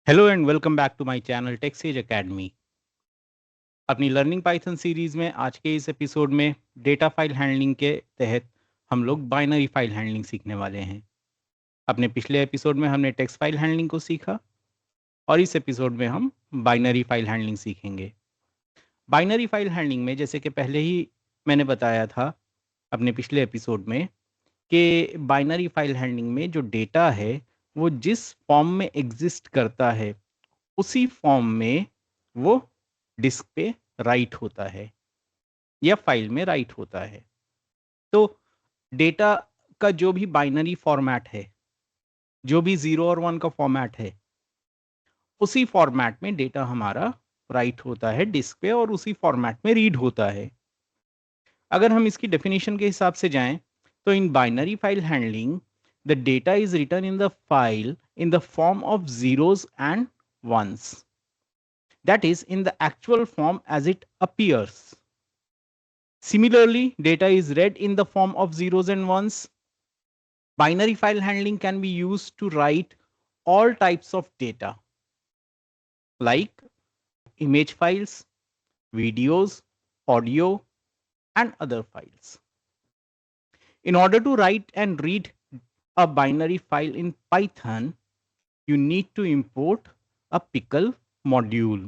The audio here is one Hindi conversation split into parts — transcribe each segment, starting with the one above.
Hello and welcome back to my channel टेक्सेज एकेडमी। अपनी लर्निंग पाइथन सीरीज में आज के इस एपिसोड में डेटा फाइल हैंडलिंग के तहत हम लोग बाइनरी फाइल हैंडलिंग सीखने वाले हैं। अपने पिछले एपिसोड में हमने टेक्स्ट फाइल हैंडलिंग को सीखा और इस एपिसोड में हम बाइनरी फाइल हैंडलिंग सीखेंगे। बाइनरी फाइल हैंडलिंग में जैसे कि पहले ही मैंने बताया था अपने पिछले एपिसोड में कि बाइनरी फाइल हैंडलिंग में जो डेटा है वो जिस फॉर्म में एग्जिस्ट करता है उसी फॉर्म में वो डिस्क पे राइट होता है या फाइल में राइट होता है। तो डेटा का जो भी बाइनरी फॉर्मेट है, जो भी 0 और 1 का फॉर्मेट है, उसी फॉर्मेट में डेटा हमारा राइट होता है डिस्क पे और उसी फॉर्मेट में रीड होता है। अगर हम इसकी डेफिनेशन के हिसाब से जाएं तो इन binary file handling the data is written in the file in the form of zeros and ones, that is in the actual form as it appears. Similarly, data is read in the form of zeros and ones. Binary file handling can be used to write all types of data like image files, videos, audio, and other files. In order to write and read a binary file in Python, you need to import a pickle module.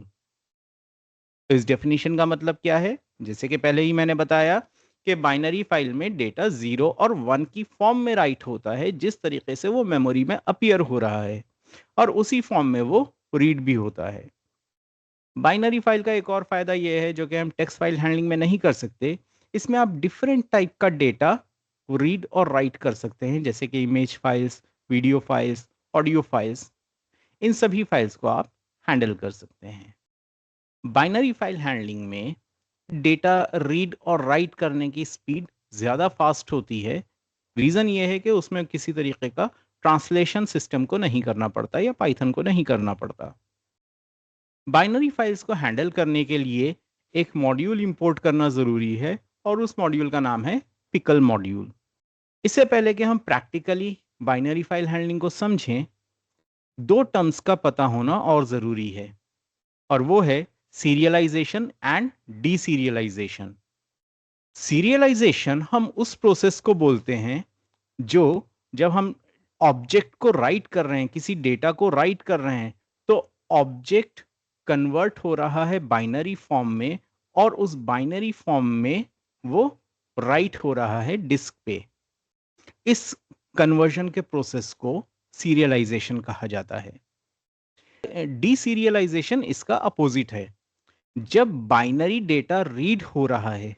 तो इस डेफिनेशन का मतलब क्या है? जैसे कि पहले ही मैंने बताया कि बाइनरी फाइल में डेटा 0 और 1 की फॉर्म में राइट होता है जिस तरीके से वो मेमोरी में अपीयर हो रहा है और उसी फॉर्म में वो रीड भी होता है। बाइनरी फाइल का एक और फायदा ये है जो कि हम टेक्स्ट फाइल हैंडलिंग में नहीं कर सकते, इसमें आप डिफरेंट टाइप का डेटा रीड और राइट कर सकते हैं जैसे कि image files, video files, audio files. इन सभी फाइल्स को आप हैंडल कर सकते हैं। बाइनरी फाइल हैंडलिंग में डेटा रीड और राइट करने की स्पीड ज़्यादा फास्ट होती है। रीज़न ये है कि उसमें किसी तरीके का ट्रांसलेशन सिस्टम को नहीं करना पड़ता या पाइथन को नहीं करना पड़ता। बाइनरी फाइल्स को हैंडल करने के लिए एक मॉड्यूल इंपोर्ट करना ज़रूरी है और उस मॉड्यूल का नाम है पिकल मॉड्यूल। इससे पहले कि हम प्रैक्टिकली बाइनरी फाइल हैंडलिंग को समझें, दो टर्म्स का पता होना और ज़रूरी है और वो है सीरियलाइजेशन एंड डीसीरियलाइजेशन। सीरियलाइजेशन हम उस प्रोसेस को बोलते हैं जो जब हम ऑब्जेक्ट को राइट कर रहे हैं, किसी डेटा को राइट कर रहे हैं, तो ऑब्जेक्ट कन्वर्ट हो रहा है बाइनरी फॉर्म में और उस बाइनरी फॉर्म में वो राइट हो रहा है डिस्क पे। इस कन्वर्जन के प्रोसेस को सीरियलाइजेशन कहा जाता है। डीसीरियलाइजेशन इसका अपोजिट है। जब बाइनरी डेटा रीड हो रहा है,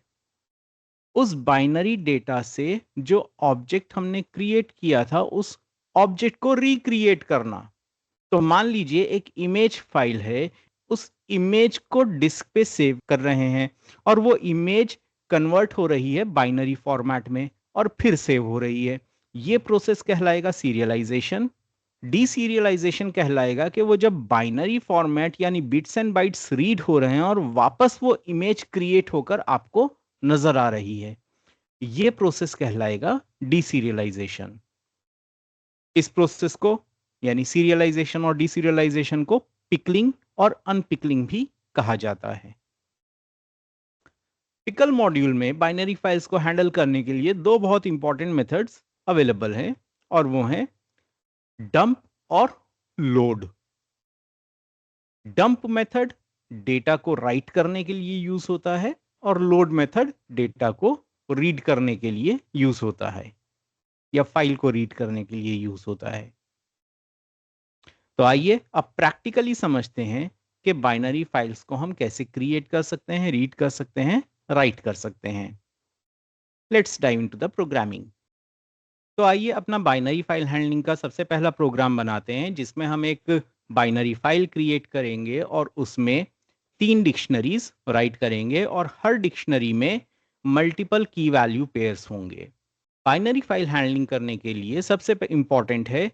उस बाइनरी डेटा से जो ऑब्जेक्ट हमने क्रिएट किया था उस ऑब्जेक्ट को रिक्रिएट करना। तो मान लीजिए एक इमेज फाइल है, उस इमेज को डिस्क पे सेव कर रहे हैं और वो इमेज कन्वर्ट हो रही है बाइनरी फॉर्मेट में और फिर सेव हो रही है। ये प्रोसेस कहलाएगा सीरियलाइजेशन। डीसीरियलाइजेशन कहलाएगा कि वो जब बाइनरी फॉर्मेट यानी बिट्स एंड बाइट्स रीड हो रहे हैं और वापस वो इमेज क्रिएट होकर आपको नजर आ रही है, ये प्रोसेस कहलाएगा डीसीरियलाइजेशन। इस प्रोसेस को यानी सीरियलाइजेशन और डीसीरियलाइजेशन को पिकलिंग और अनपिकलिंग भी कहा जाता है। पिकल मॉड्यूल में बाइनरी फाइल्स को हैंडल करने के लिए दो बहुत इंपॉर्टेंट मेथड्स अवेलेबल हैं और वो हैं डंप और लोड। डंप मेथड डेटा को राइट करने के लिए यूज होता है और लोड मेथड डेटा को रीड करने के लिए यूज होता है या फाइल को रीड करने के लिए यूज होता है। तो आइए अब प्रैक्टिकली समझते हैं कि बाइनरी फाइल्स को हम कैसे क्रिएट कर सकते हैं, रीड कर सकते हैं, राइट कर सकते हैं। Let's dive into the programming. तो आइए अपना बाइनरी फाइल हैंडलिंग का सबसे पहला प्रोग्राम बनाते हैं जिसमें हम एक बाइनरी फाइल क्रिएट करेंगे और उसमें 3 डिक्शनरीज राइट करेंगे और हर डिक्शनरी में मल्टीपल की वैल्यू पेयर्स होंगे। बाइनरी फाइल हैंडलिंग करने के लिए सबसे इम्पॉर्टेंट है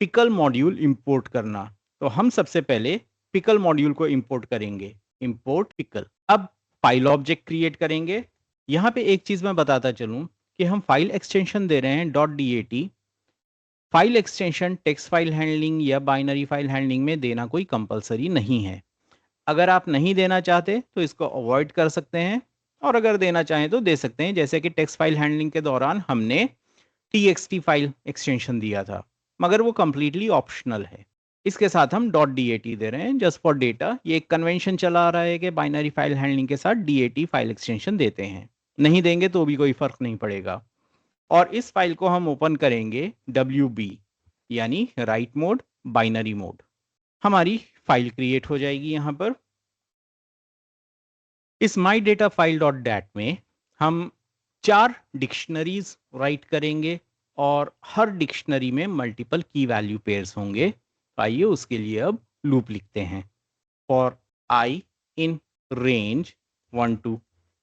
पिकल मॉड्यूल इंपोर्ट करना। तो हम सबसे पहले पिकल मॉड्यूल को इंपोर्ट करेंगे, इंपोर्ट पिकल। अब फाइल ऑब्जेक्ट क्रिएट करेंगे। यहाँ पे एक चीज मैं बताता चलूं कि हम फाइल एक्सटेंशन दे रहे हैं .dat file extension text file handling या बाइनरी फाइल हैंडलिंग में देना कोई कंपलसरी नहीं है। अगर आप नहीं देना चाहते तो इसको अवॉइड कर सकते हैं, और अगर देना चाहें तो दे सकते हैं, जैसे कि टेक्स्ट फाइल हैंडलिंग के दौरान हमने txt फाइल एक्सटेंशन दिया था, मगर वो कम्प्लीटली ऑप्शनल है। इसके साथ हम .dat दे रहे हैं जस्ट फॉर डेटा। ये एक कन्वेंशन चला आ रहा है कि बाइनरी फाइल हैंडलिंग के साथ dat फाइल एक्सटेंशन देते हैं। नहीं देंगे तो भी कोई फर्क नहीं पड़ेगा। और इस फाइल को हम ओपन करेंगे wb यानी राइट मोड बाइनरी मोड। हमारी फाइल क्रिएट हो जाएगी। यहाँ पर इस माई डेटा फाइल डॉट डैट में हम 4 डिक्शनरीज राइट करेंगे और हर डिक्शनरी में मल्टीपल की वैल्यू पेयर्स होंगे। आइए उसके लिए अब लूप लिखते हैं। For I in range 1 to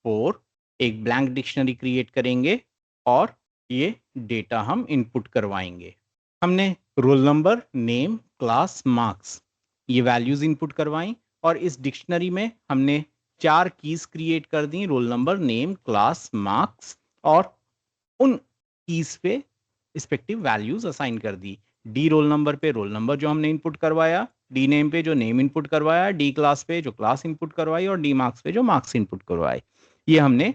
4 एक ब्लैंक डिक्शनरी क्रिएट करेंगे और ये डेटा हम इनपुट करवाएंगे। हमने role number, name, class, marks ये वैल्यूज इनपुट करवाई और इस डिक्शनरी में हमने 4 कीज क्रिएट कर दी, roll number, name, class, marks, और उन कीज पे रिस्पेक्टिव वैल्यूज असाइन कर दी। डी रोल नंबर पे रोल नंबर जो हमने इनपुट करवाया, डी नेम पे जो नेम इनपुट करवाया, डी क्लास पे जो क्लास इनपुट करवाई और डी मार्क्स पे जो मार्क्स इनपुट करवाए, ये हमने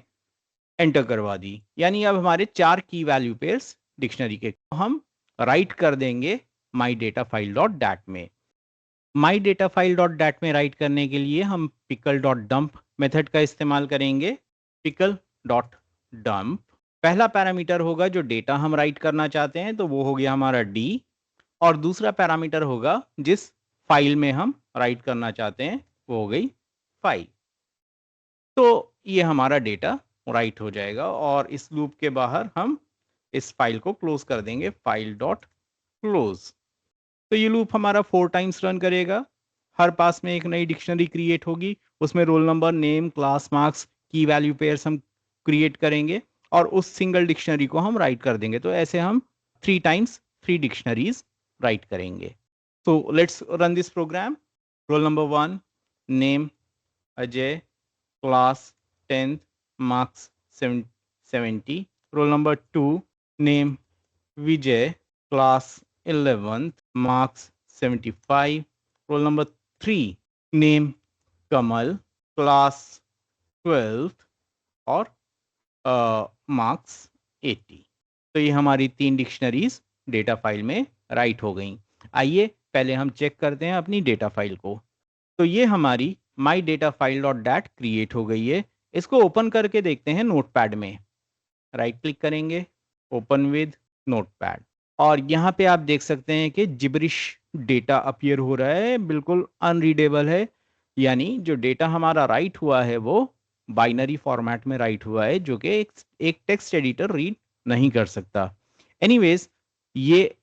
एंटर करवा दी। यानी अब हमारे 4 की वैल्यू पेयर्स डिक्शनरी के हम राइट कर देंगे my data file dot dat में। My data file dot dat में राइट करने के लिए हम पिकल डॉट डम्प मेथड का इस्तेमाल करेंगे। पिकल डॉट डम्प पहला पैरामीटर होगा जो डेटा हम राइट करना चाहते हैं, तो वो हो गया हमारा डी, और दूसरा पैरामीटर होगा जिस फाइल में हम राइट करना चाहते हैं, वो हो गई फाइल। तो ये हमारा डेटा राइट हो जाएगा और इस लूप के बाहर हम इस फाइल को क्लोज कर देंगे, फाइल डॉट क्लोज। तो ये लूप हमारा 4 टाइम्स रन करेगा। हर पास में एक नई डिक्शनरी क्रिएट होगी, उसमें role number, name, class, marks की वैल्यू पेयर्स हम क्रिएट करेंगे और उस सिंगल डिक्शनरी को हम राइट कर देंगे। तो ऐसे हम 3 टाइम्स 3 डिक्शनरीज राइट करेंगे। तो let's run this program. Roll number 1 name Ajay, class 10th, marks 70, roll number 2 name Vijay, class 11th, marks 75, roll number 3 name Kamal, class 12th और marks 80। तो ये हमारी 3 डिक्शनरीज डेटा फाइल में राइट हो गई। आइए पहले हम चेक करते हैं अपनी डेटा फाइल को। तो ये हमारी माई data file dot that create हो गई है। इसको ओपन करके देखते हैं नोटपैड में। राइट क्लिक करेंगे, ओपन विद नोटपैड, और यहाँ पे आप देख सकते हैं कि जिब्रिश डेटा अपीयर हो रहा है, बिल्कुल अनरीडेबल है। यानी जो डेटा हमारा राइट हुआ है वो बाइनरी फॉर्मेट में राइट हुआ है, जो कि एक टेक्स्ट एडिटर रीड नहीं कर सकता। एनीवेज ये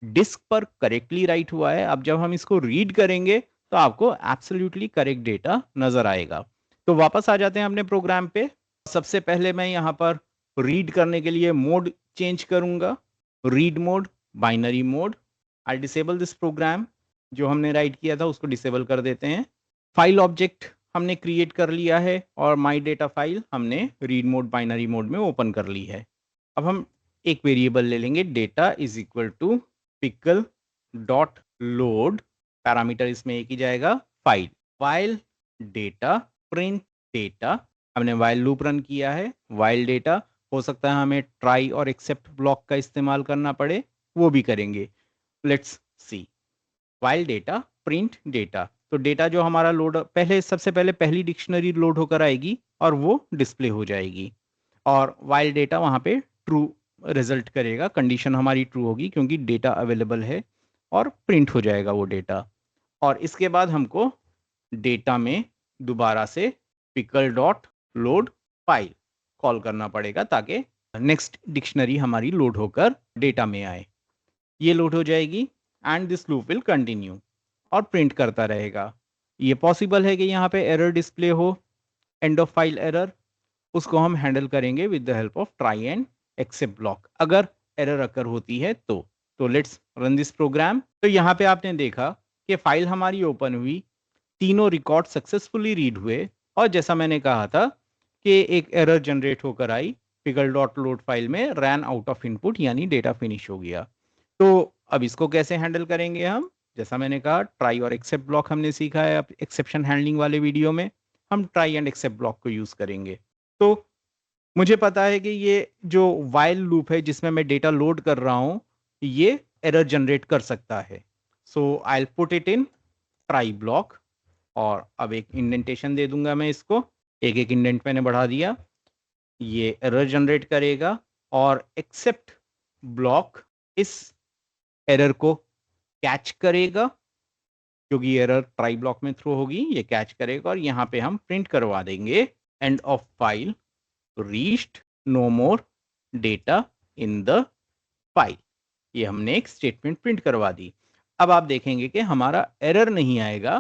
डिस्क पर करेक्टली राइट हुआ है। अब जब हम इसको रीड करेंगे तो आपको एब्सोल्युटली करेक्ट डेटा नजर आएगा। तो वापस आ जाते हैं अपने प्रोग्राम पे। सबसे पहले मैं यहाँ पर रीड करने के लिए मोड चेंज करूंगा, read mode, binary mode. I disable this program, जो हमने राइट किया था उसको डिसेबल कर देते हैं। फाइल ऑब्जेक्ट हमने क्रिएट कर लिया है और माई डेटा फाइल हमने रीड मोड बाइनरी मोड में ओपन कर ली है। अब हम एक वेरिएबल ले लेंगे, data is equal to pickle dot load, parameter इसमें एक ही जाएगा file, while data print data. हमने वाइल लूप रन किया है, वाइल डेटा, हो सकता है हमें ट्राई और एक्सेप्ट ब्लॉक का इस्तेमाल करना पड़े, वो भी करेंगे। Let's see, while data print data. तो डेटा जो हमारा लोड, सबसे पहले पहली डिक्शनरी लोड होकर आएगी और वो डिस्प्ले हो जाएगी, और वाइल डेटा वहाँ पे ट्रू रिजल्ट करेगा, कंडीशन हमारी ट्रू होगी क्योंकि डेटा अवेलेबल है, और प्रिंट हो जाएगा वो डेटा। और इसके बाद हमको डेटा में दोबारा से pickle dot load file call करना पड़ेगा ताकि नेक्स्ट डिक्शनरी हमारी लोड होकर डेटा में आए। ये लोड हो जाएगी and this loop will continue और प्रिंट करता रहेगा। ये पॉसिबल है कि यहाँ पे एरर डिस्प्ले हो, एंड ऑफ फाइल एरर, उसको हम हैंडल करेंगे with the help of try and except block, अगर एरर अकर होती है तो लेट्स रन दिस प्रोग्राम। तो यहाँ पे आपने देखा कि फाइल हमारी ओपन हुई, तीनों रिकॉर्ड सक्सेसफुली रीड हुए, और जैसा मैंने कहा था कि एक एरर जनरेट होकर आई, पिकल डॉट लोड फाइल में रैन आउट ऑफ इनपुट, यानी डेटा फिनिश हो गया। तो अब इसको कैसे हैंडल करेंगे हम? जैसा मैंने कहा, ट्राई और एक्सेप्ट ब्लॉक हमने सीखा है अब एक्सेप्शन हैंडलिंग वाले वीडियो में। हम ट्राई एंड एक्सेप्ट ब्लॉक को यूज करेंगे। तो मुझे पता है कि ये जो व्हाइल लूप है जिसमें मैं डेटा लोड कर रहा हूं, ये एरर जनरेट कर सकता है। So I will put it in try block और अब एक इंडेंटेशन दे दूंगा मैं इसको। एक एक इंडेंट मैंने बढ़ा दिया। ये एरर जनरेट करेगा और एक्सेप्ट ब्लॉक इस एरर को कैच करेगा, क्योंकि एरर ट्राई ब्लॉक में थ्रो होगी, ये कैच करेगा और यहाँ पे हम प्रिंट करवा देंगे end of file reached no more data in the file. ये हमने एक स्टेटमेंट प्रिंट करवा दी। अब आप देखेंगे कि हमारा एरर नहीं आएगा,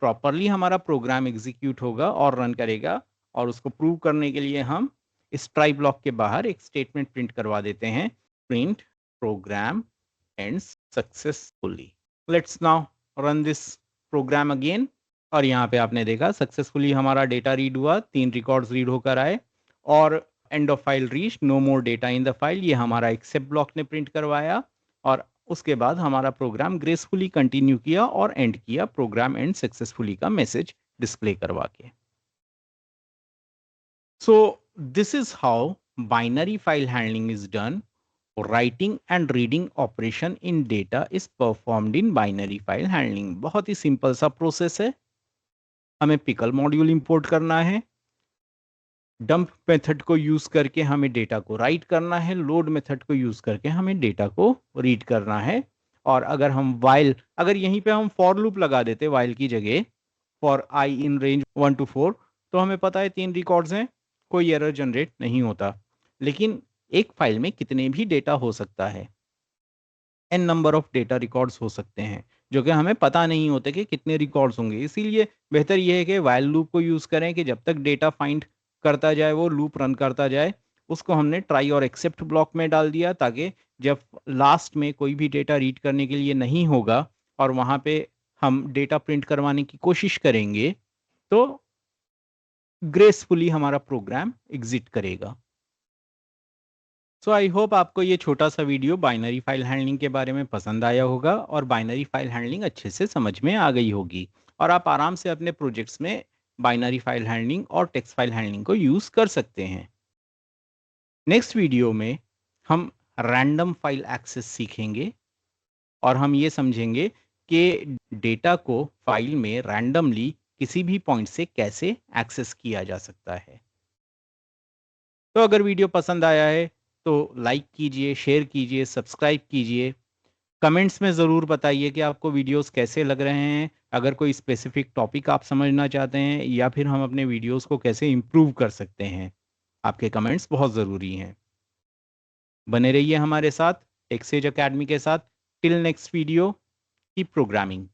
प्रॉपरली हमारा प्रोग्राम एग्जीक्यूट होगा और रन करेगा। और उसको प्रूव करने के लिए हम इस ट्राई ब्लॉक के बाहर एक स्टेटमेंट प्रिंट करवा देते हैं, print program ends successfully. Let's now run this program again. और यहाँ पे आपने देखा सक्सेसफुली हमारा डेटा रीड हुआ, 3 रिकॉर्ड्स रीड होकर आए और end of file reach no more data in the file, ये हमारा एक्सेप्ट ब्लॉक ने प्रिंट करवाया। और उसके बाद हमारा प्रोग्राम ग्रेसफुली कंटिन्यू किया और एंड किया प्रोग्राम एंड सक्सेसफुली का मैसेज डिस्प्ले करवा के। So this is how binary file handling is done. Writing and reading operation in data is performed in binary file handling. बहुत ही सिंपल सा प्रोसेस है। हमें पिकल मॉड्यूल इंपोर्ट करना है, डंप मेथड को यूज करके हमें डेटा को राइट करना है, लोड मेथड को यूज करके हमें डेटा को रीड करना है। और अगर हम वाइल, अगर यहीं पे हम फॉर लूप लगा देते वाइल की जगह, for I in range 1 to 4, तो हमें पता है 3 रिकॉर्ड्स हैं, कोई एरर जनरेट नहीं होता। लेकिन एक फाइल में कितने भी डेटा हो सकता है, N number of data records हो सकते हैं, जो कि हमें पता नहीं होते कि कितने रिकॉर्ड्स होंगे। इसीलिए बेहतर यह है कि वाइल लूप को यूज़ करें कि जब तक डेटा फाइंड करता जाए, वो लूप रन करता जाए। उसको हमने ट्राई और एक्सेप्ट ब्लॉक में डाल दिया, ताकि जब लास्ट में कोई भी डेटा रीड करने के लिए नहीं होगा और वहाँ पे हम डेटा प्रिंट करवाने की कोशिश करेंगे, तो ग्रेसफुली हमारा प्रोग्राम एग्जिट करेगा। सो आई होप आपको ये छोटा सा वीडियो बाइनरी फाइल हैंडलिंग के बारे में पसंद आया होगा और बाइनरी फाइल हैंडलिंग अच्छे से समझ में आ गई होगी और आप आराम से अपने प्रोजेक्ट्स में बाइनरी फाइल हैंडलिंग और टेक्स्ट फाइल हैंडलिंग को यूज़ कर सकते हैं। नेक्स्ट वीडियो में हम रैंडम फाइल एक्सेस सीखेंगे और हम ये समझेंगे कि डेटा को फाइल में रैंडमली किसी भी पॉइंट से कैसे एक्सेस किया जा सकता है। तो अगर वीडियो पसंद आया है तो लाइक कीजिए, शेयर कीजिए, सब्सक्राइब कीजिए। कमेंट्स में ज़रूर बताइए कि आपको वीडियोस कैसे लग रहे हैं। अगर कोई स्पेसिफिक टॉपिक आप समझना चाहते हैं या फिर हम अपने वीडियोस को कैसे इम्प्रूव कर सकते हैं, आपके कमेंट्स बहुत ज़रूरी हैं। बने रहिए हमारे साथ टेक्सेज अकेडमी के साथ। Till next video, keep programming.